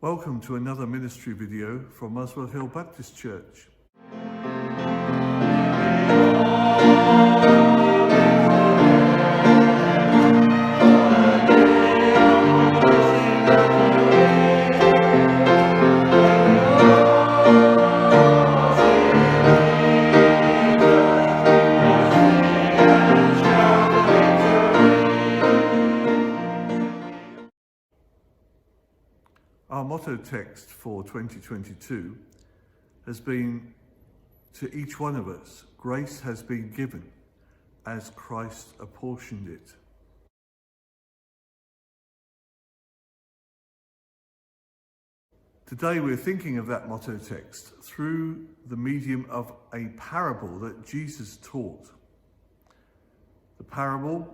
Welcome to another ministry video from Muswell Hill Baptist Church. Our motto text for 2022 has been, to each one of us, grace has been given as Christ apportioned it. Today we're thinking of that motto text through the medium of a parable that Jesus taught. The parable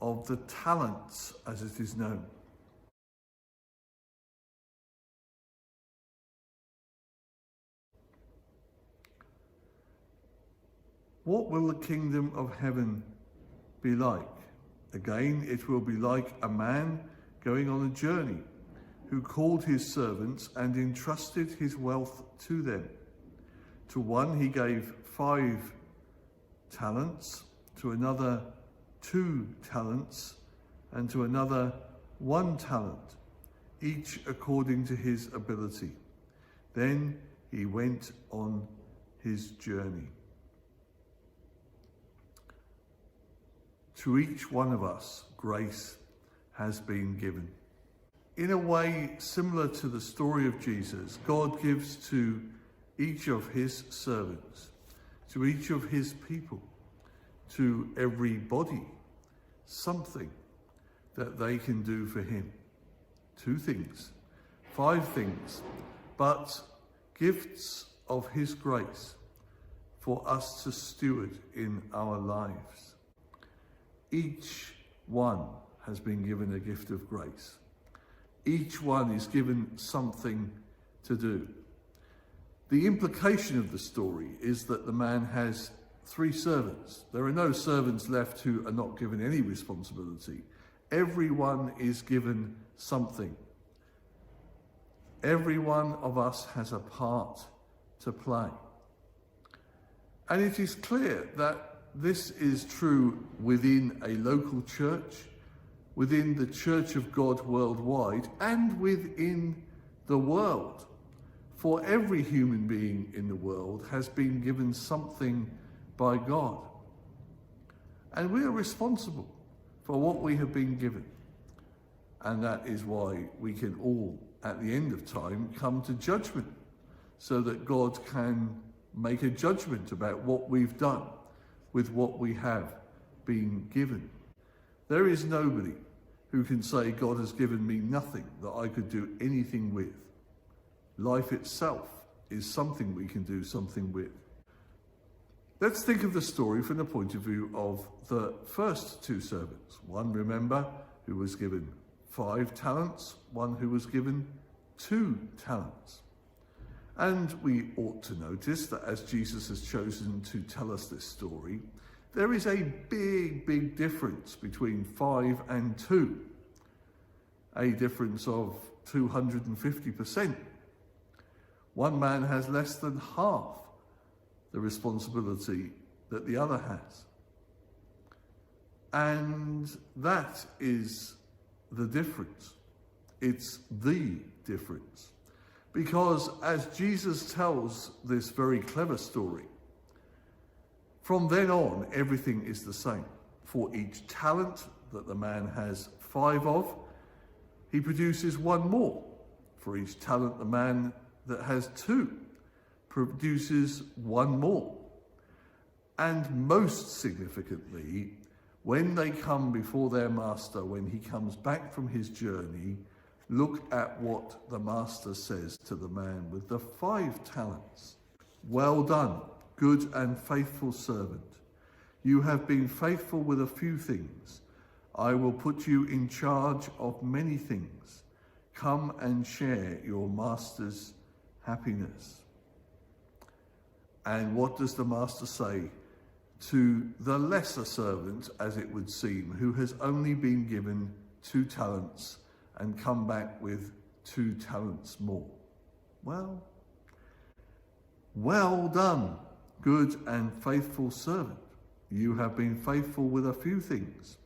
of the talents, as it is known. What will the kingdom of heaven be like? Again, it will be like a man going on a journey who called his servants and entrusted his wealth to them. To one he gave 5 talents, to another 2 talents, and to another 1 talent, each according to his ability. Then he went on his journey. To each one of us, grace has been given. In a way similar to the story of Jesus, God gives to each of his servants, to each of his people, to everybody, something that they can do for him. 2 things, 5 things, but gifts of his grace for us to steward in our lives. Each one has been given a gift of grace. Each one is given something to do. The implication of the story is that the man has 3 servants. There are no servants left who are not given any responsibility. Everyone is given something. Every one of us has a part to play. And it is clear that this is true within a local church, within the Church of God worldwide, and within the world. For every human being in the world has been given something by God. And we are responsible for what we have been given. And that is why we can all, at the end of time, come to judgment, so that God can make a judgment about what we've done with what we have been given. There is nobody who can say, God has given me nothing that I could do anything with. Life itself is something we can do something with. Let's think of the story from the point of view of the first 2 servants. One, remember, who was given 5 talents, one who was given 2 talents. And we ought to notice that as Jesus has chosen to tell us this story, there is a big difference between 5 and 2. A difference of 250%. One man has less than half the responsibility that the other has. And that is the difference. It's the difference. Because as Jesus tells this very clever story, from then on, everything is the same. For each talent that the man has 5 of, he produces 1 more. For each talent the man that has 2 produces 1 more. And most significantly, when they come before their master, when he comes back from his journey, look at what the master says to the man with the 5 talents. Well done, good and faithful servant. You have been faithful with a few things. I will put you in charge of many things. Come and share your master's happiness. And what does the master say to the lesser servant, as it would seem, who has only been given 2 talents and come back with 2 talents more. Well done, good and faithful servant. You have been faithful with a few things.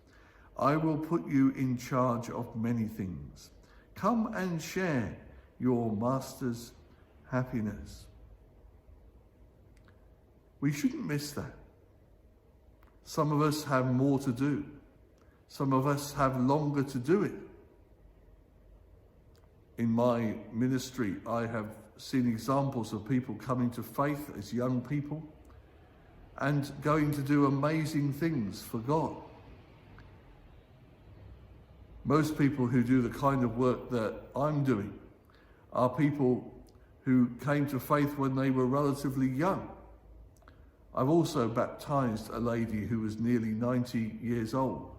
I will put you in charge of many things. Come and share your master's happiness. We shouldn't miss that. Some of us have more to do. Some of us have longer to do it. In my ministry, I have seen examples of people coming to faith as young people and going to do amazing things for God. Most people who do the kind of work that I'm doing are people who came to faith when they were relatively young. I've also baptized a lady who was nearly 90 years old.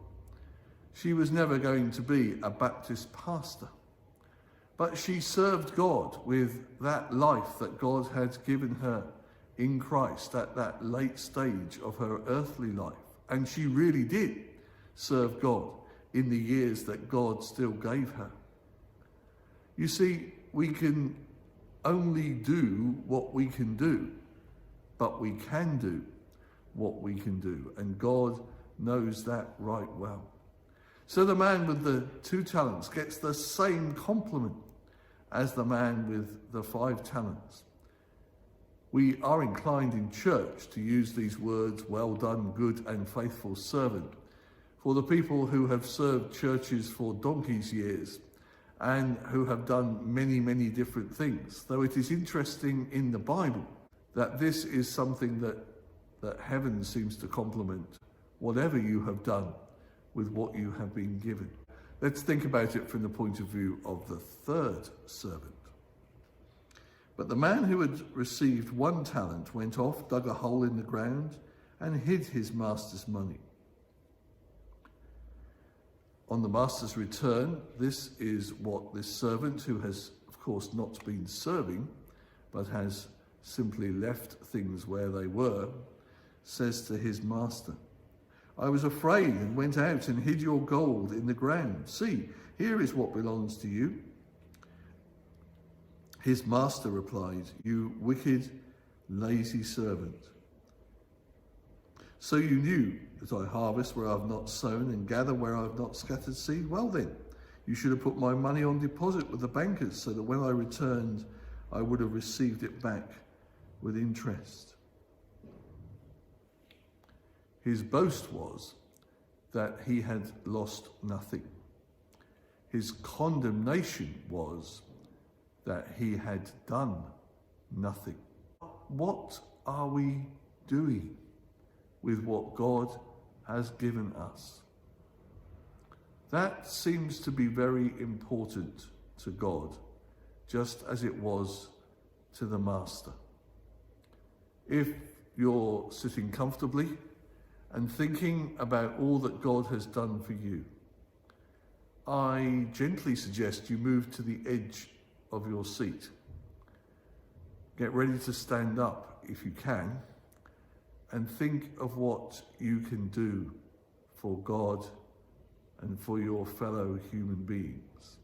She was never going to be a Baptist pastor, but she served God with that life that God had given her in Christ at that late stage of her earthly life. And she really did serve God in the years that God still gave her. You see, we can only do what we can do, but we can do what we can do, and God knows that right well. So the man with the 2 talents gets the same compliment as the man with the 5 talents. We are inclined in church to use these words, well done, good and faithful servant, for the people who have served churches for donkey's years and who have done many, many different things. Though it is interesting in the Bible that this is something that heaven seems to compliment, whatever you have done with what you have been given. Let's think about it from the point of view of the 3rd servant. But the man who had received 1 talent went off, dug a hole in the ground, and hid his master's money. On the master's return, this is what this servant, who has, of course, not been serving, but has simply left things where they were, says to his master, I was afraid and went out and hid your gold in the ground. See, here is what belongs to you. His master replied, you wicked, lazy servant. So you knew that I harvest where I have not sown and gather where I have not scattered seed? Well then, you should have put my money on deposit with the bankers so that when I returned, I would have received it back with interest. His boast was that he had lost nothing. His condemnation was that he had done nothing. What are we doing with what God has given us? That seems to be very important to God, just as it was to the master. If you're sitting comfortably and thinking about all that God has done for you, I gently suggest you move to the edge of your seat. Get ready to stand up if you can, and think of what you can do for God and for your fellow human beings.